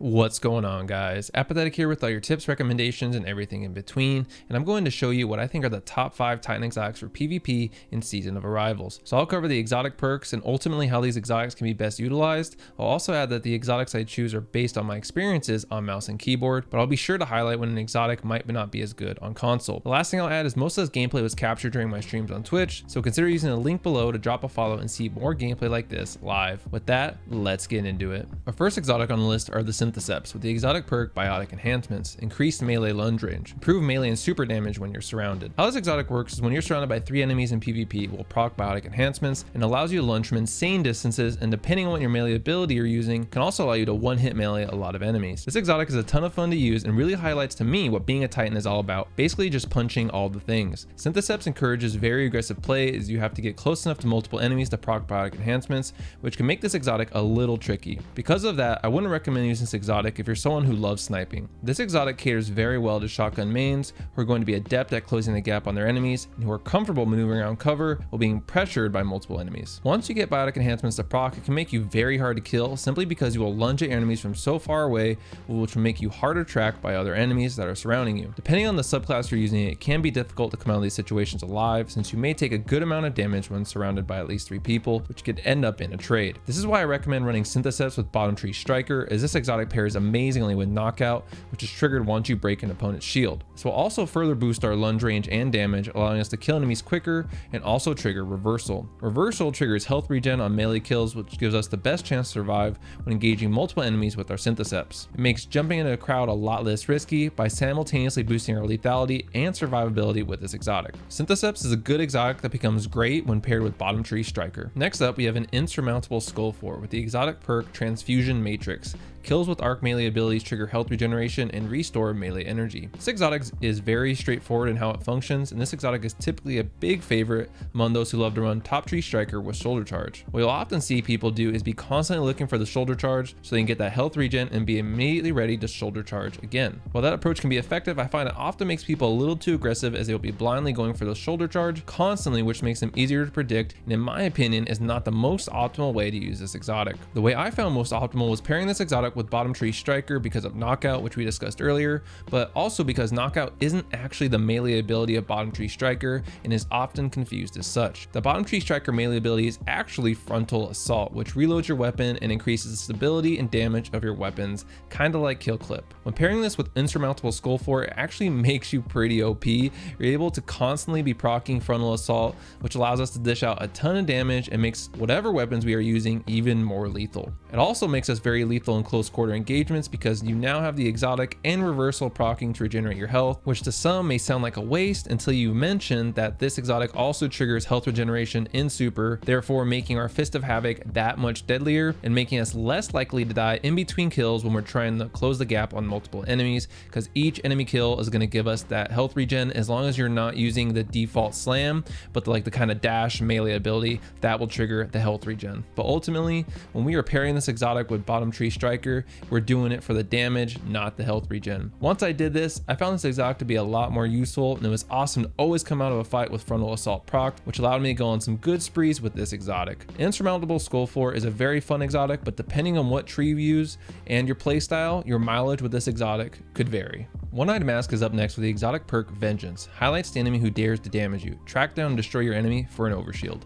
What's going on, guys? Apathettic here with all your tips, recommendations, and everything in between, and I'm going to show you what I think are the top 5 Titan exotics for PvP in Season of Arrivals. So I'll cover the exotic perks and ultimately how these exotics can be best utilized. I'll also add that the exotics I choose are based on my experiences on mouse and keyboard, but I'll be sure to highlight when an exotic might not be as good on console. The last thing I'll add is most of this gameplay was captured during my streams on Twitch, so consider using the link below to drop a follow and see more gameplay like this live. With that, let's get into it. Our first exotic on the list are the Synthoceps with the exotic perk Biotic Enhancements, increased melee lunge range, improve melee and super damage when you're surrounded. How this exotic works is when you're surrounded by 3 enemies in PvP, it will proc Biotic Enhancements and allows you to lunge from insane distances, and depending on what your melee ability you're using, can also allow you to one-hit melee a lot of enemies. This exotic is a ton of fun to use and really highlights to me what being a Titan is all about, basically just punching all the things. Synthoceps encourages very aggressive play as you have to get close enough to multiple enemies to proc Biotic Enhancements, which can make this exotic a little tricky. Because of that, I wouldn't recommend using this exotic if you're someone who loves sniping. This exotic caters very well to shotgun mains who are going to be adept at closing the gap on their enemies and who are comfortable maneuvering around cover while being pressured by multiple enemies. Once you get Biotic Enhancements to proc, it can make you very hard to kill simply because you will lunge at your enemies from so far away, which will make you harder to track by other enemies that are surrounding you. Depending on the subclass you're using, it can be difficult to come out of these situations alive since you may take a good amount of damage when surrounded by at least 3 people, which could end up in a trade. This is why I recommend running Synthoceps with Bottom Tree Striker, as this exotic pairs amazingly with Knockout, which is triggered once you break an opponent's shield. This will also further boost our lunge range and damage, allowing us to kill enemies quicker and also trigger Reversal. Reversal triggers health regen on melee kills, which gives us the best chance to survive when engaging multiple enemies with our Synthoceps. It makes jumping into a crowd a lot less risky by simultaneously boosting our lethality and survivability with this exotic. Synthoceps is a good exotic that becomes great when paired with Bottom Tree Striker. Next up, we have an Insurmountable Skullfort with the exotic perk Transfusion Matrix. Kills with arc melee abilities trigger health regeneration and restore melee energy. This exotic is very straightforward in how it functions, and this exotic is typically a big favorite among those who love to run Top Tree Striker with shoulder charge. What you'll often see people do is be constantly looking for the shoulder charge so they can get that health regen and be immediately ready to shoulder charge again. While that approach can be effective, I find it often makes people a little too aggressive as they will be blindly going for the shoulder charge constantly, which makes them easier to predict, and in my opinion is not the most optimal way to use this exotic. The way I found most optimal was pairing this exotic with Bottom Tree Striker because of Knockout, which we discussed earlier, but also because Knockout isn't actually the melee ability of Bottom Tree Striker and is often confused as such. The Bottom Tree Striker melee ability is actually Frontal Assault, which reloads your weapon and increases the stability and damage of your weapons, kind of like Kill Clip. When pairing this with Insurmountable Skullfort, it actually makes you pretty OP. You're able to constantly be proccing Frontal Assault, which allows us to dish out a ton of damage and makes whatever weapons we are using even more lethal. It also makes us very lethal in close quarter engagements because you now have the exotic and reversal proccing to regenerate your health, which to some may sound like a waste until you mention that this exotic also triggers health regeneration in super, therefore making our Fist of Havoc that much deadlier and making us less likely to die in between kills when we're trying to close the gap on multiple enemies, because each enemy kill is going to give us that health regen as long as you're not using the default slam, but the kind of dash melee ability that will trigger the health regen. But ultimately, when we are pairing this exotic with Bottom Tree Striker, we're doing it for the damage, not the health regen. Once I did this, I found this exotic to be a lot more useful, and it was awesome to always come out of a fight with Frontal Assault proc, which allowed me to go on some good sprees with this exotic. Insurmountable Skullfort is a very fun exotic, but depending on what tree you use and your playstyle, your mileage with this exotic could vary. One-Eyed Mask is up next with the exotic perk Vengeance. Highlights the enemy who dares to damage you. Track down and destroy your enemy for an overshield.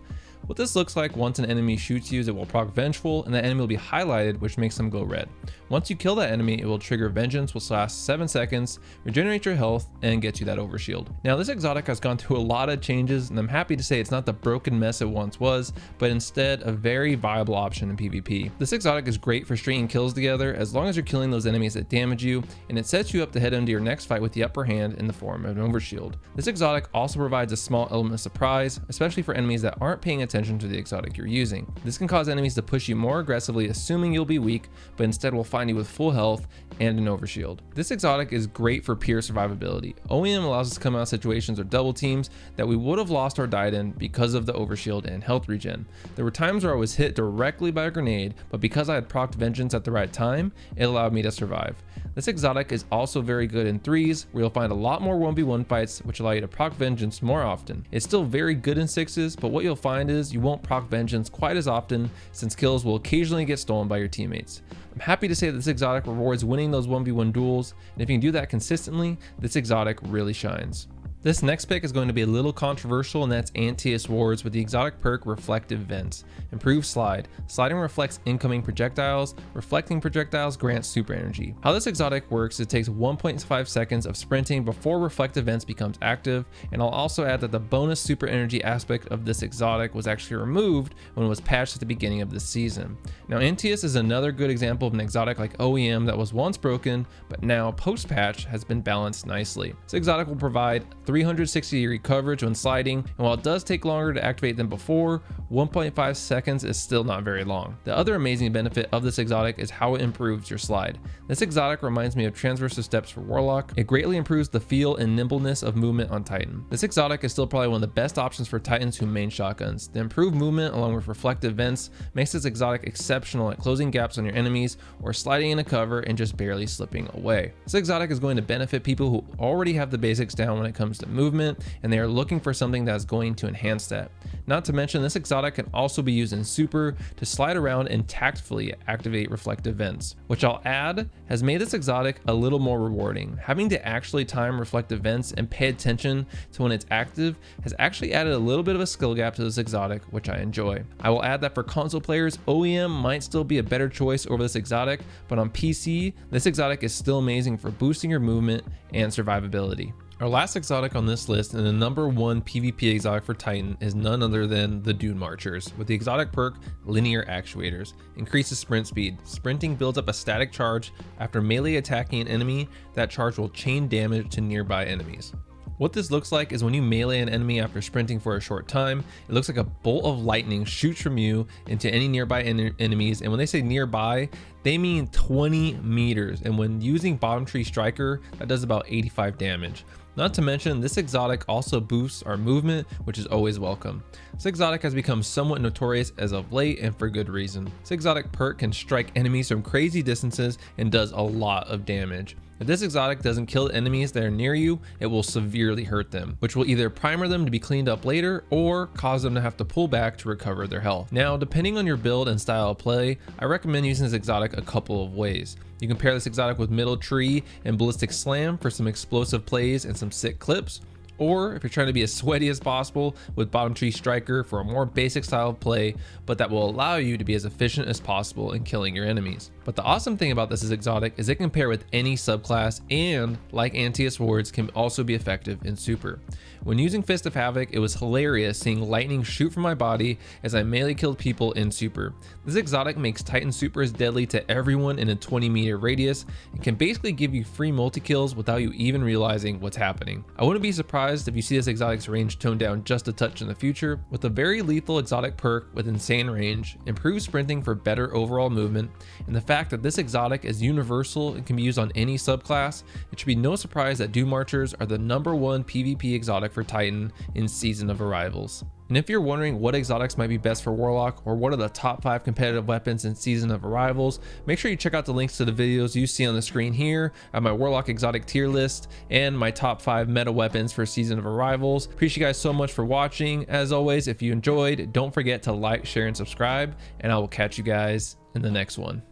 What this looks like, once an enemy shoots you, is it will proc Vengeful and that enemy will be highlighted, which makes them go red. Once you kill that enemy, it will trigger Vengeance, which lasts 7 seconds, regenerate your health, and get you that overshield. Now this exotic has gone through a lot of changes, and I'm happy to say it's not the broken mess it once was, but instead a very viable option in PvP. This exotic is great for stringing kills together as long as you're killing those enemies that damage you, and it sets you up to head into your next fight with the upper hand in the form of an overshield. This exotic also provides a small element of surprise, especially for enemies that aren't paying attention to the exotic you're using. This can cause enemies to push you more aggressively, assuming you'll be weak, but instead will find you with full health and an overshield. This exotic is great for pure survivability. OEM allows us to come out of situations or double teams that we would have lost or died in because of the overshield and health regen. There were times where I was hit directly by a grenade, but because I had procced Vengeance at the right time, it allowed me to survive. This exotic is also very good in 3s, where you'll find a lot more 1v1 fights, which allow you to proc Vengeance more often. It's still very good in 6s, but what you'll find is is you won't proc Vengeance quite as often since kills will occasionally get stolen by your teammates. I'm happy to say that this exotic rewards winning those 1v1 duels, and if you can do that consistently, this exotic really shines. This next pick is going to be a little controversial, and that's Antaeus Wards with the exotic perk Reflective Vents. Improved slide. Sliding reflects incoming projectiles. Reflecting projectiles grants super energy. How this exotic works, it takes 1.5 seconds of sprinting before Reflective Vents becomes active, and I'll also add that the bonus super energy aspect of this exotic was actually removed when it was patched at the beginning of this season. Now Antaeus is another good example of an exotic like OEM that was once broken, but now post-patch has been balanced nicely. This exotic will provide 360-degree coverage when sliding, and while it does take longer to activate than before, 1.5 seconds is still not very long. The other amazing benefit of this exotic is how it improves your slide. This exotic reminds me of Transversive Steps for Warlock. It greatly improves the feel and nimbleness of movement on Titan. This exotic is still probably one of the best options for Titans who main shotguns. The improved movement along with Reflective Vents makes this exotic exceptional at closing gaps on your enemies or sliding into cover and just barely slipping away. This exotic is going to benefit people who already have the basics down when it comes to movement, and they are looking for something that's going to enhance that. Not to mention, this exotic can also be used in super to slide around and tactfully activate Reflective Vents, which I'll add has made this exotic a little more rewarding. Having to actually time Reflective Vents and pay attention to when it's active has actually added a little bit of a skill gap to this exotic, which I enjoy. I will add that for console players, OEM might still be a better choice over this exotic, but on PC, this exotic is still amazing for boosting your movement and survivability. Our last exotic on this list and the number one PvP exotic for Titan is none other than the Dunemarchers with the exotic perk Linear Actuators. Increases sprint speed. Sprinting builds up a static charge. After melee attacking an enemy, that charge will chain damage to nearby enemies. What this looks like is when you melee an enemy after sprinting for a short time, it looks like a bolt of lightning shoots from you into any nearby enemies, and when they say nearby, they mean 20 meters, and when using Bottom Tree Striker, that does about 85 damage. Not to mention, this exotic also boosts our movement, which is always welcome. This exotic has become somewhat notorious as of late, and for good reason. This exotic perk can strike enemies from crazy distances and does a lot of damage. If this exotic doesn't kill enemies that are near you, it will severely hurt them, which will either primer them to be cleaned up later or cause them to have to pull back to recover their health. Now, depending on your build and style of play, I recommend using this exotic a couple of ways. You can pair this exotic with Middle Tree and Ballistic Slam for some explosive plays and some sick clips, or if you're trying to be as sweaty as possible, with Bottom Tree Striker for a more basic style of play, but that will allow you to be as efficient as possible in killing your enemies. But the awesome thing about this exotic is it can pair with any subclass, and like Antaeus Wards, can also be effective in super. When using Fist of Havoc, it was hilarious seeing lightning shoot from my body as I melee killed people in super. This exotic makes Titan supers deadly to everyone in a 20-meter radius and can basically give you free multi-kills without you even realizing what's happening. I wouldn't be surprised if you see this exotic's range toned down just a touch in the future. With a very lethal exotic perk with insane range, improved sprinting for better overall movement, and the fact that this exotic is universal and can be used on any subclass, it should be no surprise that Dunemarchers are the #1 PvP exotic for Titan in Season of Arrivals. And if you're wondering what exotics might be best for Warlock, or what are the top 5 competitive weapons in Season of Arrivals, make sure you check out the links to the videos you see on the screen here at my Warlock exotic tier list and my top 5 meta weapons for Season of Arrivals. Appreciate you guys so much for watching. As always, if you enjoyed, don't forget to like, share, and subscribe, and I will catch you guys in the next one.